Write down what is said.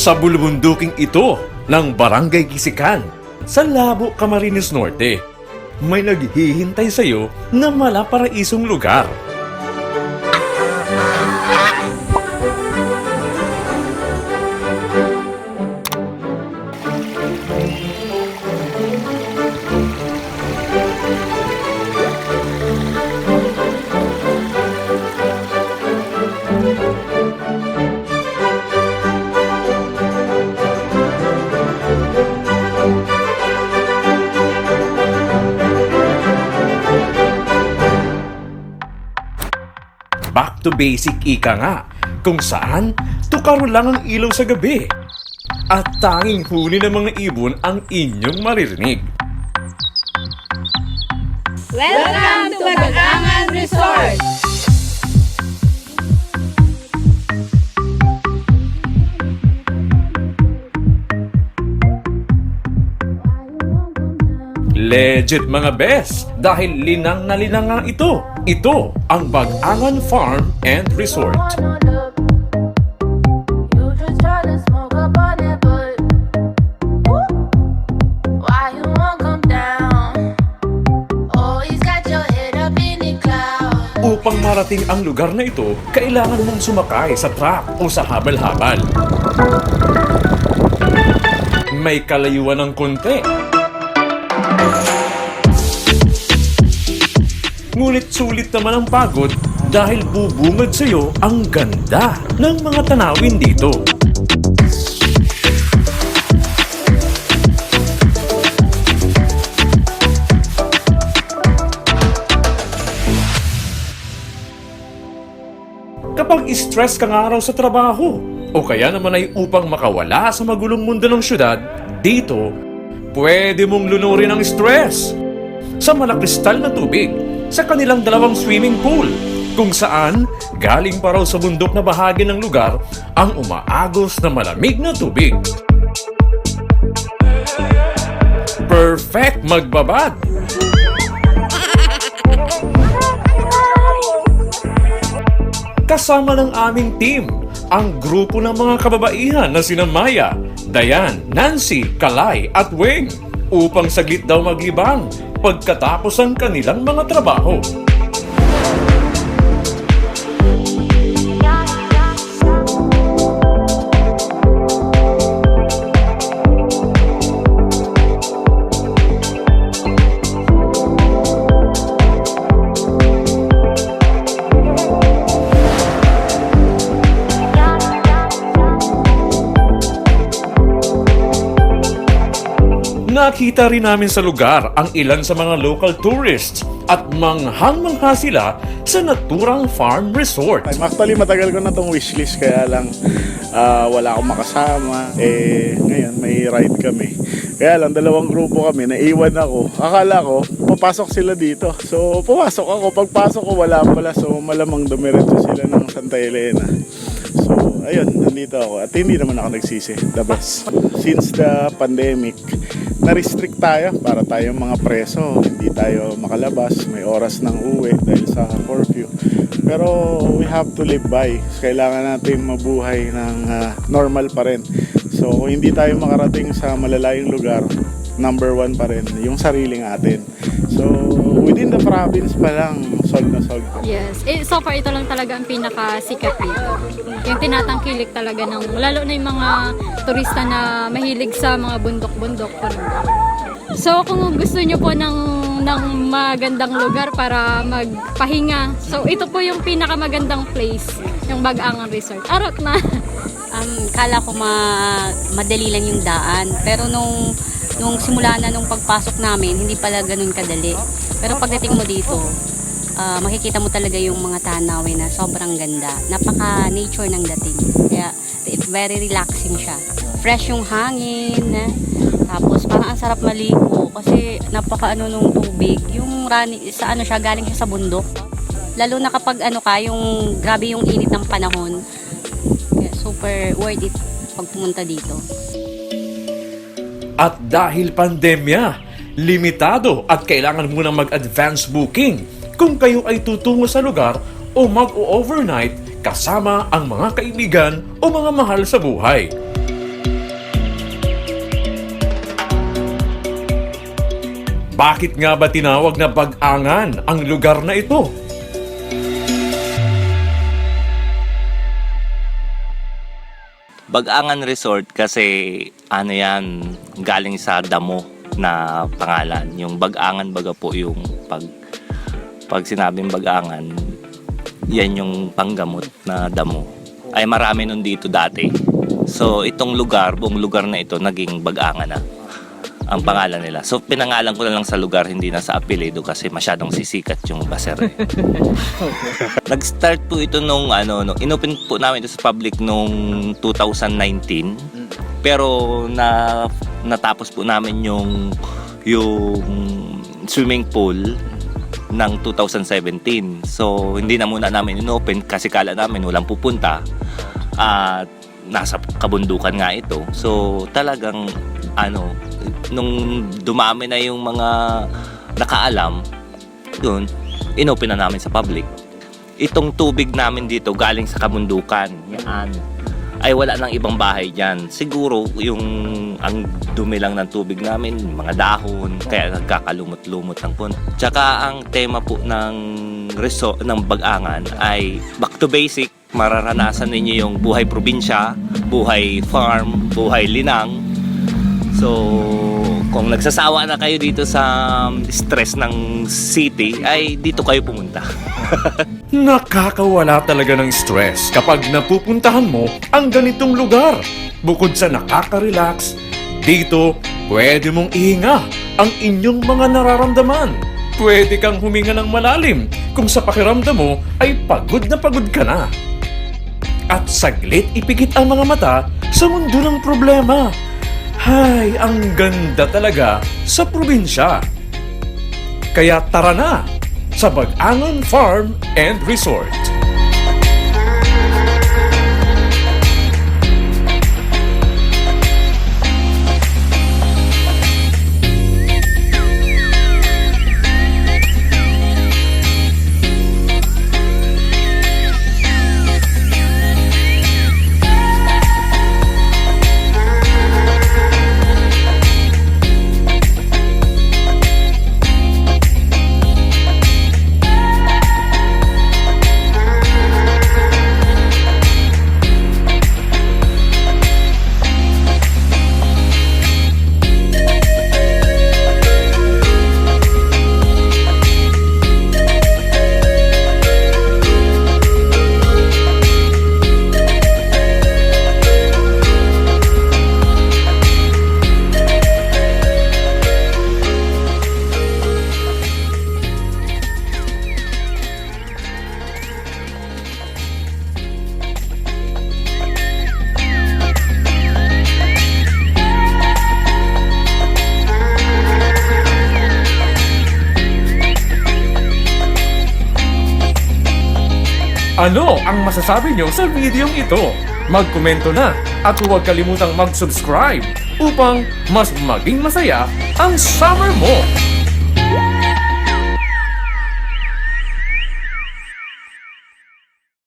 Sa bulubunduking ito ng Barangay Kisikan sa Labo, Camarines Norte, may naghihintay sa iyo na malaparaisong lugar. Back to basic ika nga, kung saan tukaro lang ang ilaw sa gabi at tanging huni ng mga ibon ang inyong maririnig. Welcome to Bagangan Resort! Legit mga bes, dahil linang na linang nga ito. Ito ang Bagangan Farm and Resort. Upang marating ang lugar na ito, kailangan mong sumakay sa truck o sa habal-habal. May kalayuan ng konti. Ngunit sulit naman ang pagod dahil bubungad sa iyo ang ganda ng mga tanawin dito. Kapag stress ka nga raw sa trabaho o kaya naman ay upang makawala sa magulong mundo ng syudad, dito pwede mong lunurin ang stress sa malakristal na tubig sa kanilang dalawang swimming pool, kung saan galing pa raw sa bundok na bahagi ng lugar ang umaagos na malamig na tubig. Perfect magbabad! Kasama ng aming team, ang grupo ng mga kababaihan na sina Maya, Dayan, Nancy, Kalay at Wing upang saglit daw maglibang pagkatapos ang kanilang mga trabaho. Nakita rin namin sa lugar ang ilan sa mga local tourists at manghang-mangha sila sa naturang farm resort. Actually, matagal ko na itong wishlist kaya lang wala akong makasama. Ngayon may ride kami. Kaya lang, dalawang grupo kami, naiwan ako. Akala ko, papasok sila dito. So, pumasok ako. Pagpasok ko, wala pala. So, malamang dumiretso sila ng Santa Elena. So, ayun, nandito ako. At hindi naman ako nagsisi. The best. Since the pandemic, na-restrict tayo para tayong mga preso. Hindi tayo makalabas. May oras ng uwi dahil sa curfew. Pero we have to live by. Kailangan natin mabuhay ng normal pa rin. So kung hindi tayo makarating sa malalayong lugar, number one pa rin yung sariling atin. So within the province pa lang, solve na solve. Yes. So far, ito lang talaga ang pinakasikat dito. Yung tinatangkilik talaga ng, lalo na yung mga turista na mahilig sa mga bundok-bundok. So kung gusto nyo po ng magandang lugar para magpahinga, so ito po yung pinakamagandang place, yung Bagangan Resort. Arot na! Kala ko madali lang yung daan, pero nung simula na nung pagpasok namin, hindi pala ganun kadali. Pero pagdating mo dito, makikita mo talaga yung mga tanawin na sobrang ganda. Napaka-nature ng dating. Kaya very relaxing siya. Fresh yung hangin, tapos parang ang sarap maligo kasi napaka-ano nung tubig. Yung sa siya, galing siya sa bundok. Lalo na kapag yung grabe yung init ng panahon. Kaya super worth it pag pumunta dito. At dahil pandemya, limitado at kailangan munang mag-advance booking kung kayo ay tutungo sa lugar o mag-overnight kasama ang mga kaibigan o mga mahal sa buhay. Bakit nga ba tinawag na Bag-angan ang lugar na ito? Bag-angan Resort kasi ano yan, galing sa damo na pangalan. Yung Bag-angan baga po yung pag sinabing Bag-angan, yan yung panggamot na damo. Ay marami nun dito dati. So itong lugar, buong lugar na ito, naging Bag-angan na ang pangalan nila. So pinangalan ko na lang sa lugar, hindi na sa apelyido kasi masyadong sisikat yung baser. Nag-start po ito nung inopen po namin ito sa public nung 2019. Pero natapos po namin yung swimming pool ng 2017. So hindi na muna namin inopen kasi kala namin walang pupunta. At nasa kabundukan nga ito. So talagang nung dumami na yung mga nakaalam, yun, inopen na namin sa public. Itong tubig namin dito galing sa kabundukan. Yan. Ay wala nang ibang bahay dyan. Siguro yung ang dumi lang ng tubig namin, mga dahon, kaya nagkakalumot-lumot ng konti. Tsaka ang tema po ng resort ng Bag-angan ay back to basic. Mararanasan ninyo yung buhay probinsya, buhay farm, buhay linang. So, kung nagsasawa na kayo dito sa stress ng city, ay dito kayo pumunta. Nakakawala talaga ng stress kapag napupuntahan mo ang ganitong lugar. Bukod sa nakaka-relax, dito pwede mong ihinga ang inyong mga nararamdaman. Pwede kang huminga ng malalim kung sa pakiramdam mo ay pagod ka na. At saglit ipikit ang mga mata sa mundo ng problema. Hay, ang ganda talaga sa probinsya. Kaya tara na sa Bag-angan Farm and Resort. Ano ang masasabi nyo sa videong ito? Magkomento na at huwag kalimutang mag-subscribe upang mas maging masaya ang summer mo!